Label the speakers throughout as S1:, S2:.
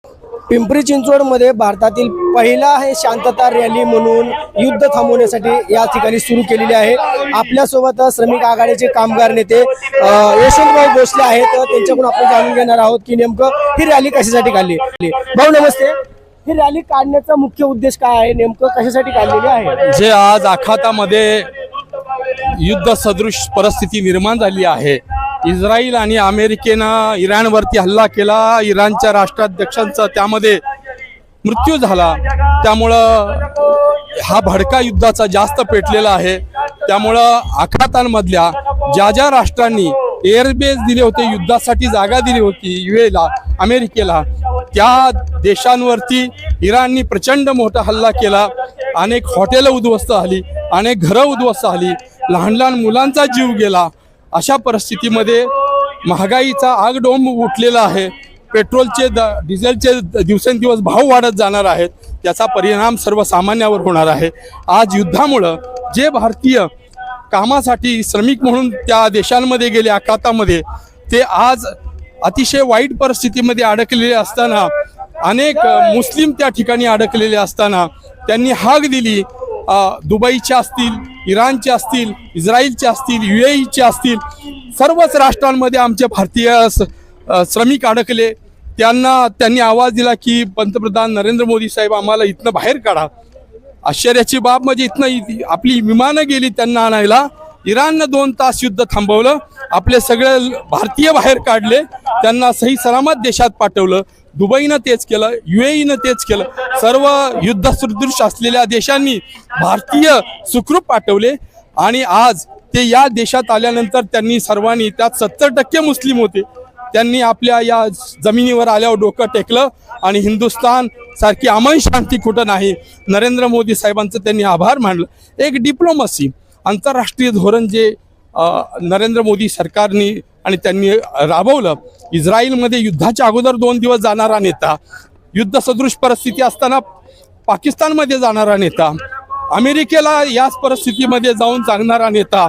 S1: पिंपरी चिंचवडमध्ये भारतातील पहिला हे शांतता रॅली म्हणून युद्ध थांबवण्यासाठी या ठिकाणी सुरू केलेली आहे। आपल्यासोबत श्रमिक आघाडीचे कामगार नेते यशवंतभाऊ भोसले आहेत। त्यांच्याकडून आपण जाणून घेणार आहोत की नेमकं ही रॅली कशासाठी काढली। भाऊ नमस्ते, ही रॅली काढण्याचा मुख्य उद्देश काय आहे, नेमकं कशासाठी काढलेली आहे?
S2: जे आज आखातामध्ये युद्ध सदृश परिस्थिती निर्माण झाली आहे। इस्रायल आणि अमेरिकेनं इराणवरती हल्ला केला, इराणच्या राष्ट्राध्यक्षांचा त्यामध्ये मृत्यू झाला। त्यामुळं हा भडका युद्धाचा जास्त पेटलेला आहे। त्यामुळं आखातांमधल्या ज्या राष्ट्रांनी एअरबेस दिले होते, युद्धासाठी जागा दिली होती यूएला, अमेरिकेला, त्या देशांवरती इराणनी प्रचंड मोठा हल्ला केला। अनेक हॉटेलं उद्ध्वस्त झाली, अनेक घरं उद्ध्वस्त झाली, लहान लहान मुलांचा जीव गेला। अशा परिस्थितीमध्ये महागाईचा आगडोंब उठलेला आहे। पेट्रोलचे डिझेलचे दिवसेंदिवस भाव वाढत जाणार आहेत, त्याचा परिणाम सर्वसामान्यावर होणार आहे। आज युद्धामुळं जे भारतीय कामासाठी श्रमिक म्हणून त्या देशांमध्ये गेले आखातामध्ये, ते आज अतिशय वाईट परिस्थितीमध्ये अडकलेले असताना, अनेक मुस्लिम त्या ठिकाणी अडकलेले असताना त्यांनी हाक दिली। दुबईचे असतील, इराणचे असतील, इस्रायलचे असतील, UAEचे असतील, सर्वच राष्ट्रांमध्ये आमचे भारतीय श्रमिक अडकले। त्यांनी आवाज दिला की पंतप्रधान नरेंद्र मोदी साहेब आम्हाला इथनं बाहेर काढा। आश्चर्याची बाब म्हणजे इथनं आपली विमानं गेली त्यांना आणायला, इराणनं 2 तास युद्ध थांबवलं, आपले सगळे भारतीय बाहेर काढले, त्यांना सही सलामत देशात पाठवलं। दुबईनं तेच केलं, UAEनं तेच केलं। सर्व युद्ध सदृश असलेल्या देशांनी भारतीय सुखरूप पाठवले। आणि आज ते या देशात आल्यानंतर त्यांनी सर्वांनी, त्यात 70% मुस्लिम होते, त्यांनी आपल्या या जमिनीवर आल्यावर डोकं टेकलं आणि हिंदुस्थान सारखी अमन शांती कुठं नाही, नरेंद्र मोदी साहेबांचं त्यांनी आभार मानलं। एक डिप्लोमसी, आंतरराष्ट्रीय धोरण जे नरेंद्र मोदी सरकारने आणि त्यांनी राबवलं। इस्रायलमध्ये युद्धाच्या अगोदर 2 दिवस जाणारा नेता, युद्ध सदृश परिस्थिती असताना पाकिस्तानमध्ये जाणारा नेता, अमेरिकेला याच परिस्थितीमध्ये जाऊन सांगणारा नेता,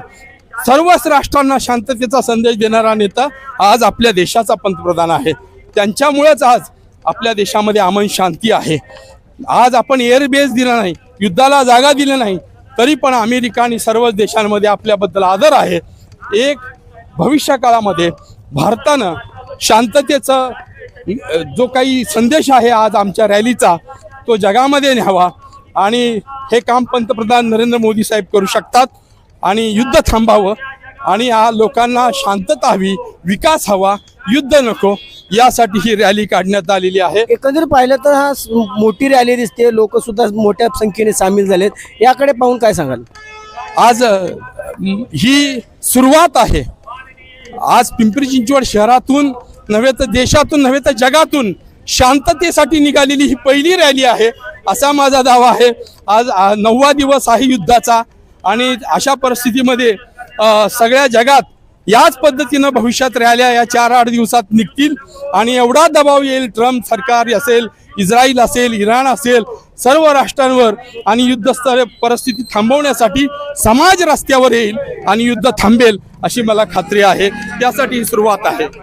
S2: सर्वच राष्ट्रांना शांततेचा संदेश देणारा नेता आज आपल्या देशाचा पंतप्रधान आहे। त्यांच्यामुळेच आज आपल्या देशामध्ये अमन शांती आहे। आज आपण एअरबेस दिला नाही, युद्धाला जागा दिली नाही, तरी पण अमेरिका आणि सर्वच देशांमध्ये आपल्याबद्दल आदर आहे। एक भविष्य काळामध्ये भारतानं शांततेचा जो काही संदेश आहे आज आमच्या रॅलीचा, तो जगामध्ये न्यावा। आणि हे काम पंतप्रधान नरेंद्र मोदी साहेब करू शकतात। आणि युद्ध थांबावं आणि लोकांना शांतता हवी, विकास हवा, युद्ध नको, यासाठी ही रॅली काढण्यात आलेली आहे।
S1: एकंदरीत पाहिलं तर हा मोठी रॅली दिसते, लोक सुद्धा मोठ्या संख्येने सामील झालेत, याकडे पाहून काय सांगाल?
S2: आज ही सुरुवात आहे। आज पिंपरी चिंचवड शहरातून नव्हे तर देशातून नव्हे तर जगातून शांततेसाठी निघालेली ही पहिली रॅली आहे, असा माझा दावा आहे। आज 9वा दिवस आहे युद्धाचा आणि अशा परिस्थितीमध्ये सगळ्या जगात याच पद्धतीनं भविष्यात रॅल्या या 4-8 दिवसात निघतील आणि एवढा दबाव येईल ट्रम्प सरकार असेल, इस्रायल असेल, इराण असेल, सर्व राष्ट्रांवर, आणि युद्धस्तर परिस्थिती थांबवण्यासाठी समाज रस्त्यावर येईल आणि युद्ध थांबेल अशी मला खात्री आहे। त्यासाठी ही सुरुवात आहे।